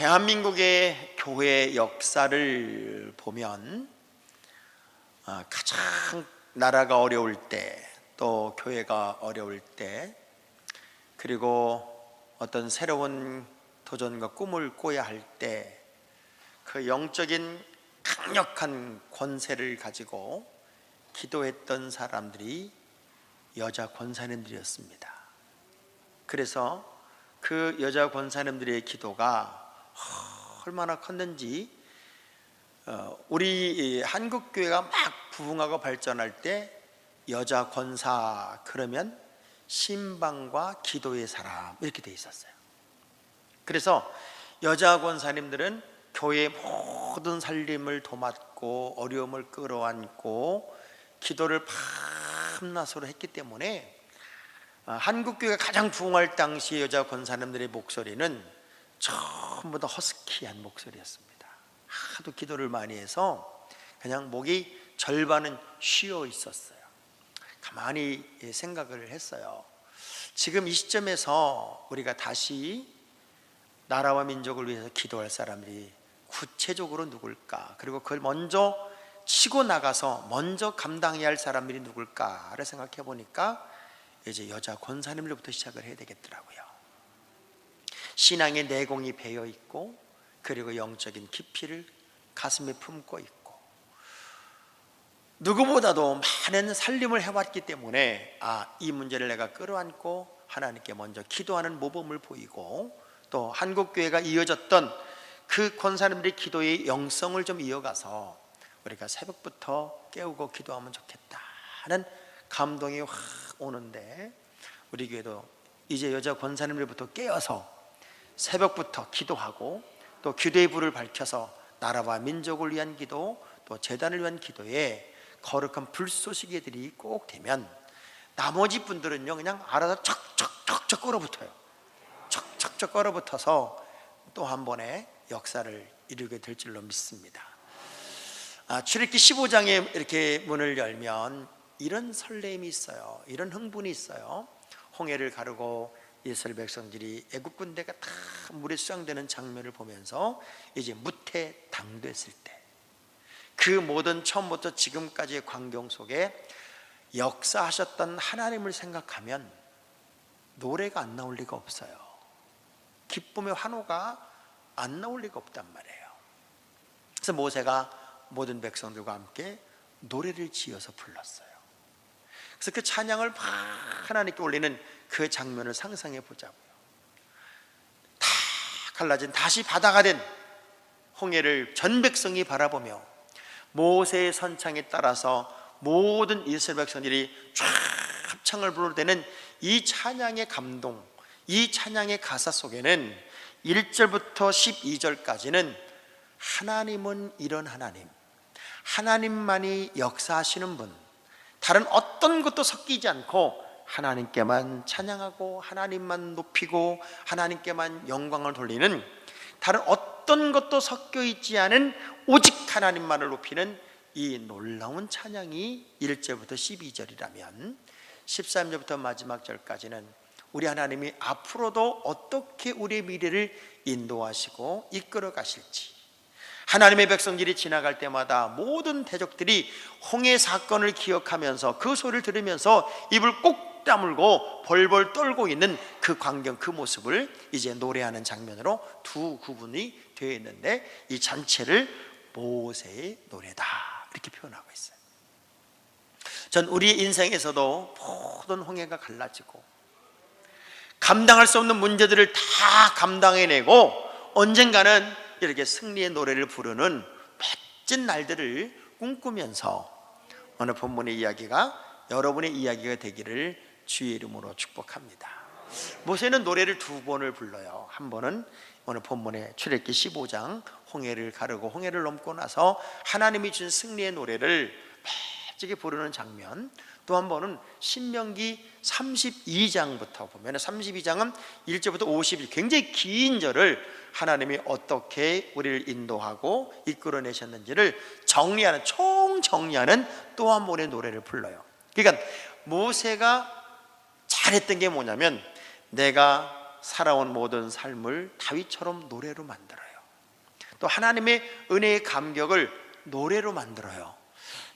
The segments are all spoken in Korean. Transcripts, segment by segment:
대한민국의 교회 역사를 보면 가장 나라가 어려울 때, 또 교회가 어려울 때, 그리고 어떤 새로운 도전과 꿈을 꿔야 할 때 그 영적인 강력한 권세를 가지고 기도했던 사람들이 여자 권사님들이었습니다. 그래서 그 여자 권사님들의 기도가 얼마나 컸는지, 우리 한국교회가 막 부흥하고 발전할 때 여자 권사 그러면 신방과 기도의 사람 이렇게 돼 있었어요. 그래서 여자 권사님들은 교회의 모든 살림을 도맡고 어려움을 끌어안고 기도를 밤낮으로 했기 때문에 한국교회가 가장 부흥할 당시 여자 권사님들의 목소리는 전부 다 허스키한 목소리였습니다. 하도 기도를 많이 해서 그냥 목이 절반은 쉬어 있었어요. 가만히 생각을 했어요. 지금 이 시점에서 우리가 다시 나라와 민족을 위해서 기도할 사람들이 구체적으로 누굴까, 그리고 그걸 먼저 치고 나가서 먼저 감당해야 할 사람들이 누굴까를 생각해 보니까 이제 여자 권사님들부터 시작을 해야 되겠더라고요. 신앙의 내공이 배어 있고, 그리고 영적인 깊이를 가슴에 품고 있고, 누구보다도 많은 살림을 해왔기 때문에 이 문제를 내가 끌어안고 하나님께 먼저 기도하는 모범을 보이고, 또 한국교회가 이어졌던 그 권사님들의 기도의 영성을 좀 이어가서 우리가 새벽부터 깨우고 기도하면 좋겠다 하는 감동이 확 오는데, 우리 교회도 이제 여자 권사님들부터 깨어서 새벽부터 기도하고, 또 기도의 불을 밝혀서 나라와 민족을 위한 기도, 또 재단을 위한 기도에 거룩한 불쏘시개들이 꼭 되면 나머지 분들은요 그냥 알아서 척척척척 얼어붙어요. 척척척 얼어붙어서 또 한 번의 역사를 이루게 될 줄로 믿습니다. 출애굽기 15장에 이렇게 문을 열면 이런 설렘이 있어요. 이런 흥분이 있어요. 홍해를 가르고 이스라엘 백성들이 애국 군대가 다 물에 수장되는 장면을 보면서 이제 무태당됐을 때, 그 모든 처음부터 지금까지의 광경 속에 역사하셨던 하나님을 생각하면 노래가 안 나올 리가 없어요. 기쁨의 환호가 안 나올 리가 없단 말이에요. 그래서 모세가 모든 백성들과 함께 노래를 지어서 불렀어요. 그래서 그 찬양을 막 하나님께 올리는 그 장면을 상상해 보자고요. 다 갈라진 다시 바다가 된 홍해를 전 백성이 바라보며 모세의 선창에 따라서 모든 이스라엘 백성들이 쫙 합창을 부를 때는 이 찬양의 감동, 이 찬양의 가사 속에는 1절부터 12절까지는 하나님은 이런 하나님, 하나님만이 역사하시는 분, 다른 어떤 것도 섞이지 않고 하나님께만 찬양하고 하나님만 높이고 하나님께만 영광을 돌리는, 다른 어떤 것도 섞여 있지 않은 오직 하나님만을 높이는 이 놀라운 찬양이 1절부터 12절이라면 13절부터 마지막 절까지는 우리 하나님이 앞으로도 어떻게 우리의 미래를 인도하시고 이끌어 가실지, 하나님의 백성들이 지나갈 때마다 모든 대적들이 홍해 사건을 기억하면서 그 소리를 들으면서 입을 꼭 다물고 벌벌 떨고 있는 그 광경, 그 모습을 이제 노래하는 장면으로 두 구분이 되어 있는데, 이 전체를 모세의 노래다 이렇게 표현하고 있어요. 전 우리의 인생에서도 모든 홍해가 갈라지고 감당할 수 없는 문제들을 다 감당해내고 언젠가는 이렇게 승리의 노래를 부르는 멋진 날들을 꿈꾸면서 오늘 본문의 이야기가 여러분의 이야기가 되기를 주의 이름으로 축복합니다. 모세는 노래를 두 번을 불러요. 한 번은 오늘 본문의 출애굽기 15장 홍해를 가르고 홍해를 넘고 나서 하나님이 준 승리의 노래를 멋지게 부르는 장면, 또 한 번은 신명기 32장부터 보면 32장은 1절부터 50일 굉장히 긴 절을 하나님이 어떻게 우리를 인도하고 이끌어내셨는지를 정리하는, 총정리하는 또 한 번의 노래를 불러요. 그러니까 모세가 잘했던 게 뭐냐면 내가 살아온 모든 삶을 다윗처럼 노래로 만들어요. 또 하나님의 은혜의 감격을 노래로 만들어요.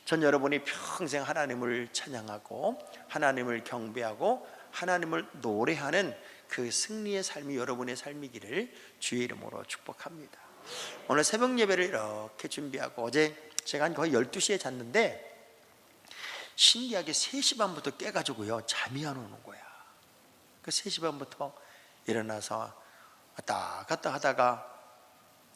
전 여러분이 평생 하나님을 찬양하고 하나님을 경배하고 하나님을 노래하는 그 승리의 삶이 여러분의 삶이기를 주의 이름으로 축복합니다. 오늘 새벽 예배를 이렇게 준비하고 어제 제가 한 거의 12시에 잤는데 신기하게 3시 반부터 깨가지고요 잠이 안 오는 거야. 그 3시 반부터 일어나서 왔다 갔다 하다가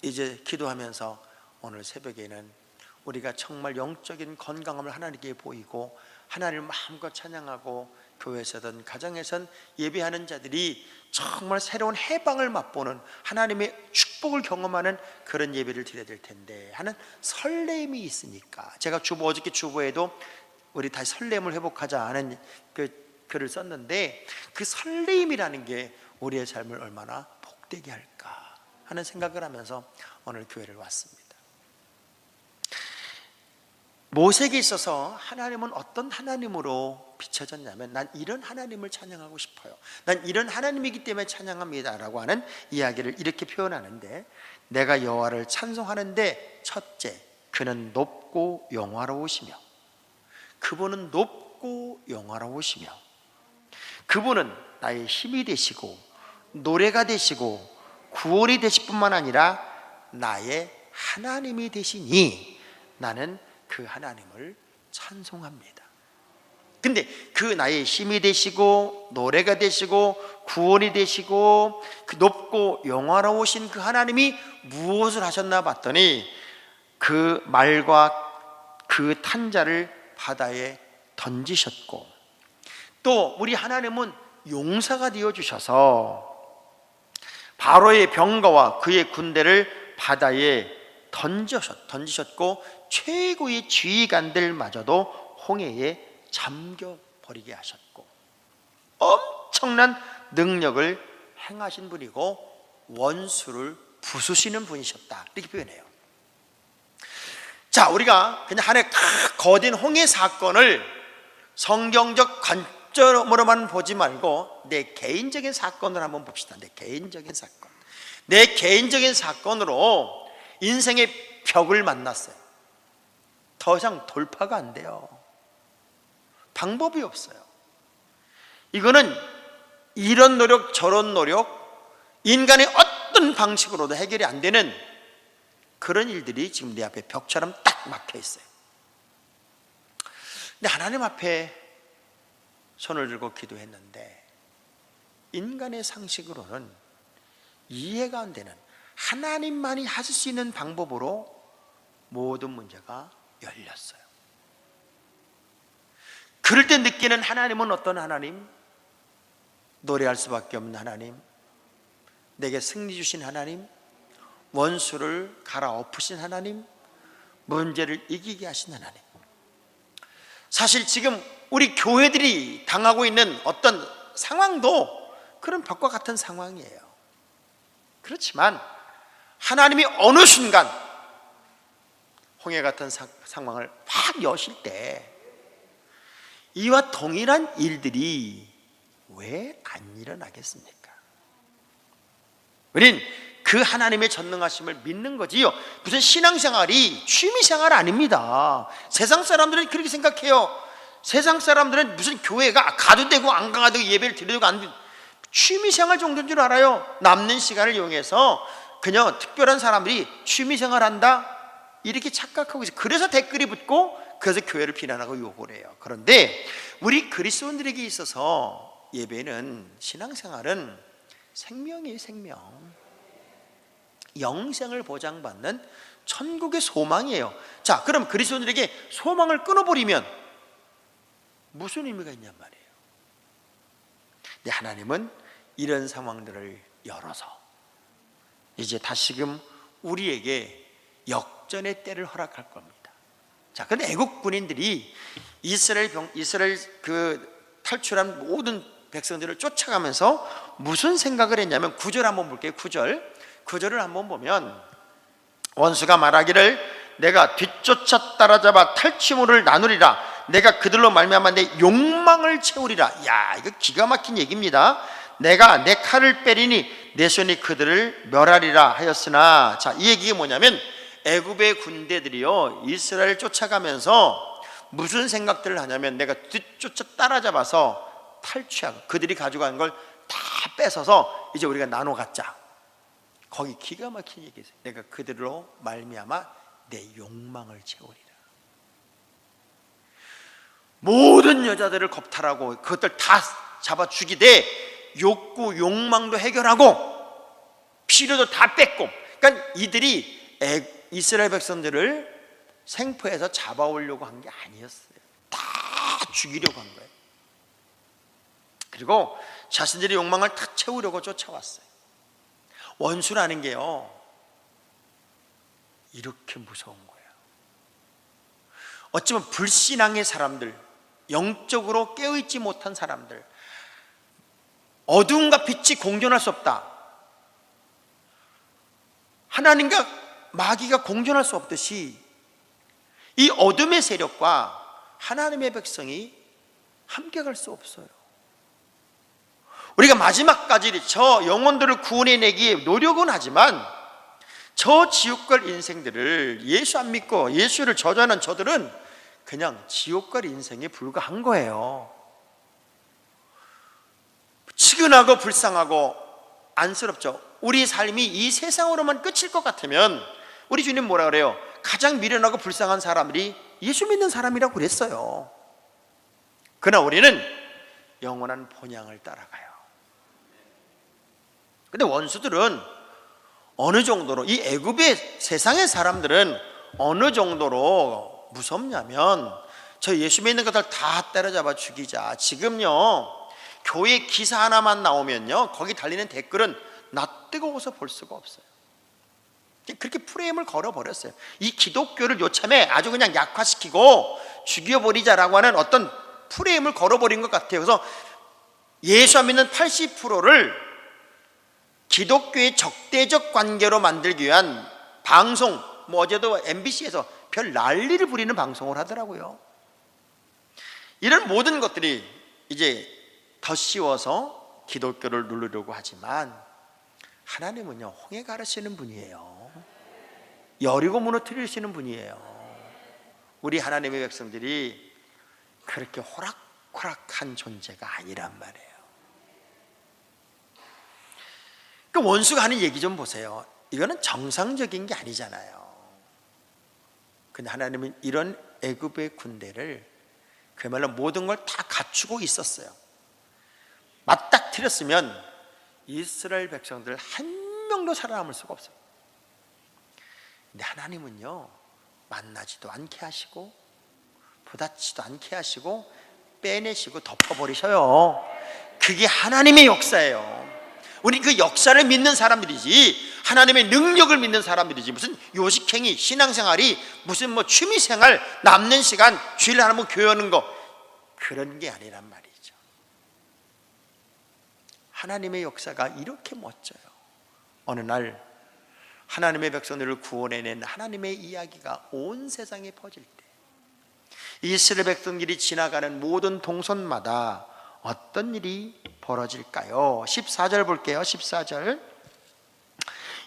이제 기도하면서 오늘 새벽에는 우리가 정말 영적인 건강함을 하나님께 보이고 하나님을 마음껏 찬양하고 교회에서든 가정에선 예배하는 자들이 정말 새로운 해방을 맛보는 하나님의 축복을 경험하는 그런 예배를 드려야 될 텐데 하는 설렘이 있으니까 제가 어저께 주보에도 우리 다시 설렘을 회복하자 하는 그 글을 썼는데 그 설렘이라는 게 우리의 삶을 얼마나 복되게 할까 하는 생각을 하면서 오늘 교회를 왔습니다. 모세에게 있어서 하나님은 어떤 하나님으로 비춰졌냐면 난 이런 하나님을 찬양하고 싶어요, 난 이런 하나님이기 때문에 찬양합니다 라고 하는 이야기를 이렇게 표현하는데, 내가 여호와를 찬송하는데 첫째, 그는 높고 영화로우시며, 그분은 높고 영화로우시며, 그분은 나의 힘이 되시고 노래가 되시고 구원이 되실 뿐만 아니라 나의 하나님이 되시니 나는 그 하나님을 찬송합니다. 근데 그 나의 힘이 되시고 노래가 되시고 구원이 되시고 그 높고 영화로우신 그 하나님이 무엇을 하셨나 봤더니 그 말과 그 탄자를 바다에 던지셨고, 또 우리 하나님은 용사가 되어 주셔서 바로의 병거와 그의 군대를 바다에 던지셨고 최고의 지휘관들마저도 홍해에 잠겨버리게 하셨고 엄청난 능력을 행하신 분이고 원수를 부수시는 분이셨다 이렇게 표현해요. 자, 우리가 그냥 하나의 거대한 홍해 사건을 성경적 관점으로만 보지 말고 내 개인적인 사건을 한번 봅시다. 내 개인적인 사건, 내 개인적인 사건으로 인생의 벽을 만났어요. 더 이상 돌파가 안 돼요. 방법이 없어요. 이거는 이런 노력 저런 노력, 인간의 어떤 방식으로도 해결이 안 되는 그런 일들이 지금 내 앞에 벽처럼 딱 막혀 있어요. 근데 하나님 앞에 손을 들고 기도했는데 인간의 상식으로는 이해가 안 되는, 하나님만이 하실 수 있는 방법으로 모든 문제가 열렸어요. 그럴 때 느끼는 하나님은 어떤 하나님? 노래할 수밖에 없는 하나님, 내게 승리 주신 하나님, 원수를 갈아엎으신 하나님, 문제를 이기게 하신 하나님. 사실 지금 우리 교회들이 당하고 있는 어떤 상황도 그런 벽과 같은 상황이에요. 그렇지만 하나님이 어느 순간 홍해 같은 상황을 확 여실 때 이와 동일한 일들이 왜 안 일어나겠습니까? 우린 그 하나님의 전능하심을 믿는 거지요. 무슨 신앙생활이 취미생활 아닙니다. 세상 사람들은 그렇게 생각해요. 세상 사람들은 무슨 교회가 가도 되고 안 가도 되고 예배를 드려도 안 되고 취미생활 정도인 줄 알아요. 남는 시간을 이용해서 그냥 특별한 사람들이 취미생활한다 이렇게 착각하고 있어요. 그래서 댓글이 붙고 그래서 교회를 비난하고 욕을 해요. 그런데 우리 그리스도인들에게 있어서 예배는, 신앙생활은 생명이에요. 생명, 영생을 보장받는 천국의 소망이에요. 자, 그럼 그리스도인들에게 소망을 끊어버리면 무슨 의미가 있냔 말이에요. 근데 하나님은 이런 상황들을 열어서 이제 다시금 우리에게 역전의 때를 허락할 겁니다. 자, 근데 애국 군인들이 이스라엘 그 탈출한 모든 백성들을 쫓아가면서 무슨 생각을 했냐면 9절 한번 볼게요. 9절을 한번 보면 원수가 말하기를 내가 뒤쫓아 따라잡아 탈취물을 나누리라, 내가 그들로 말미암아 내 욕망을 채우리라. 야, 이거 기가 막힌 얘기입니다. 내가 내 칼을 빼리니 내 손이 그들을 멸하리라 하였으나, 자, 이 얘기가 뭐냐면 애굽의 군대들이요 이스라엘 쫓아가면서 무슨 생각들을 하냐면 내가 뒤쫓아 따라잡아서 탈취하고 그들이 가져간 걸 다 뺏어서 이제 우리가 나눠 갖자. 거기 기가 막힌 얘기 있어요. 내가 그들로 말미암아 내 욕망을 채우리라. 모든 여자들을 겁탈하고 그것들 다 잡아 죽이되 욕구 욕망도 해결하고 필요도 다 뺏고, 그러니까 이들이 이스라엘 백성들을 생포해서 잡아오려고 한 게 아니었어요. 다 죽이려고 한 거예요. 그리고 자신들의 욕망을 다 채우려고 쫓아왔어요. 원수라는 게요 이렇게 무서운 거예요. 어쩌면 불신앙의 사람들, 영적으로 깨어있지 못한 사람들, 어둠과 빛이 공존할 수 없다, 하나님과 마귀가 공존할 수 없듯이 이 어둠의 세력과 하나님의 백성이 함께 갈 수 없어요. 우리가 마지막까지 저 영혼들을 구원해내기에 노력은 하지만 저 지옥 갈 인생들을, 예수 안 믿고 예수를 저주하는 저들은 그냥 지옥 갈 인생에 불과한 거예요. 치근하고 불쌍하고 안쓰럽죠. 우리 삶이 이 세상으로만 끝일 것 같으면 우리 주님 뭐라 그래요? 가장 미련하고 불쌍한 사람들이 예수 믿는 사람이라고 그랬어요. 그러나 우리는 영원한 본향을 따라가요. 근데 원수들은 어느 정도로, 이 애굽의 세상의 사람들은 어느 정도로 무섭냐면, 저 예수 믿는 것들 다 때려잡아 죽이자. 지금요 교회 기사 하나만 나오면요 거기 달리는 댓글은 나 뜨거워서 볼 수가 없어요. 그렇게 프레임을 걸어버렸어요. 이 기독교를 요참에 아주 그냥 약화시키고 죽여버리자라고 하는 어떤 프레임을 걸어버린 것 같아요. 그래서 예수 안 믿는 80%를 기독교의 적대적 관계로 만들기 위한 방송, 어제도 MBC에서 별 난리를 부리는 방송을 하더라고요. 이런 모든 것들이 이제 더 씌워서 기독교를 누르려고 하지만 하나님은요 홍해 가르시는 분이에요. 여리고 무너뜨리시는 분이에요. 우리 하나님의 백성들이 그렇게 호락호락한 존재가 아니란 말이에요. 그 원수가 하는 얘기 좀 보세요. 이거는 정상적인 게 아니잖아요. 근데 하나님은 이런 애굽의 군대를 그야말로 모든 걸 다 갖추고 있었어요. 맞닥뜨렸으면 이스라엘 백성들 한 명도 살아남을 수가 없어요. 근데 하나님은요 만나지도 않게 하시고 부딪히지도 않게 하시고 빼내시고 덮어버리셔요. 그게 하나님의 역사예요. 우리 그 역사를 믿는 사람들이지 하나님의 능력을 믿는 사람들이지 무슨 요식행위, 신앙생활이 무슨 취미생활, 남는 시간 주일 하나님 교회 오는 거 그런 게 아니란 말이죠. 하나님의 역사가 이렇게 멋져요. 어느 날 하나님의 백성들을 구원해낸 하나님의 이야기가 온 세상에 퍼질 때 이스라엘 백성들이 지나가는 모든 동선마다 어떤 일이 벌어질까요? 14절 볼게요. 14절.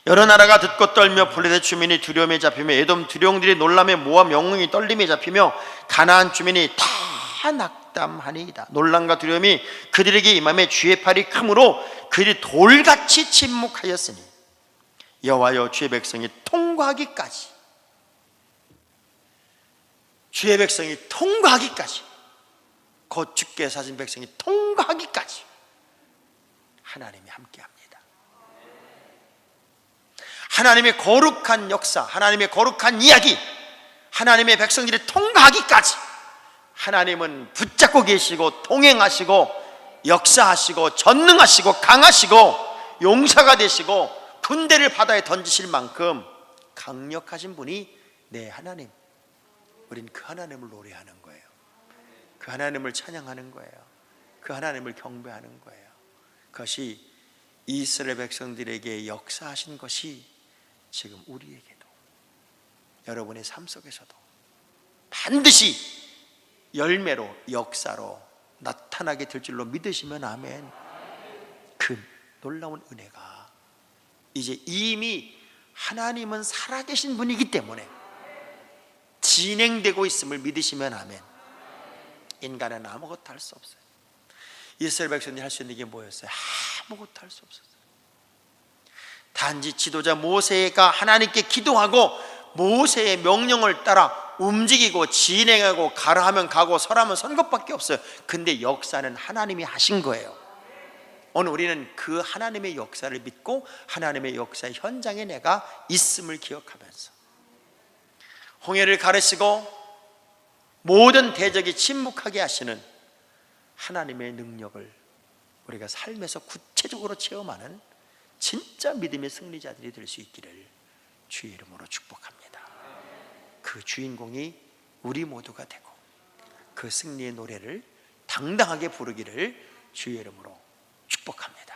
여러 나라가 듣고 떨며 블레셋 주민이 두려움에 잡히며 에돔 두령들이 놀람에 모압 영웅이 떨림에 잡히며 가나안 주민이 다 낙담하니이다. 놀람과 두려움이 그들에게 임함에 주의 팔이 크므로 그들이 돌같이 침묵하였으니 여호와여 주의 백성이 통과하기까지, 주의 백성이 통과하기까지, 곧 주께서 하신 백성이 통과하기까지 하나님이 함께합니다. 하나님의 거룩한 역사, 하나님의 거룩한 이야기, 하나님의 백성들이 통과하기까지 하나님은 붙잡고 계시고 동행하시고 역사하시고 전능하시고 강하시고 용사가 되시고 군대를 바다에 던지실 만큼 강력하신 분이 내 하나님. 우린 그 하나님을 노래하는 거예요. 그 하나님을 찬양하는 거예요. 그 하나님을 경배하는 거예요. 그것이 이스라엘 백성들에게 역사하신 것이 지금 우리에게도, 여러분의 삶 속에서도 반드시 열매로, 역사로 나타나게 될 줄로 믿으시면 아멘. 그 놀라운 은혜가 이제 이미 하나님은 살아계신 분이기 때문에 진행되고 있음을 믿으시면 아멘. 인간은 아무것도 할 수 없어요. 이스라엘 백성들이 할 수 있는 게 뭐였어요? 아무것도 할 수 없었어요. 단지 지도자 모세가 하나님께 기도하고 모세의 명령을 따라 움직이고 진행하고 가라 하면 가고 서라면 선 것밖에 없어요. 근데 역사는 하나님이 하신 거예요. 오늘 우리는 그 하나님의 역사를 믿고 하나님의 역사의 현장에 내가 있음을 기억하면서 홍해를 가르시고 모든 대적이 침묵하게 하시는 하나님의 능력을 우리가 삶에서 구체적으로 체험하는 진짜 믿음의 승리자들이 될 수 있기를 주의 이름으로 축복합니다. 그 주인공이 우리 모두가 되고 그 승리의 노래를 당당하게 부르기를 주의 이름으로 축복합니다.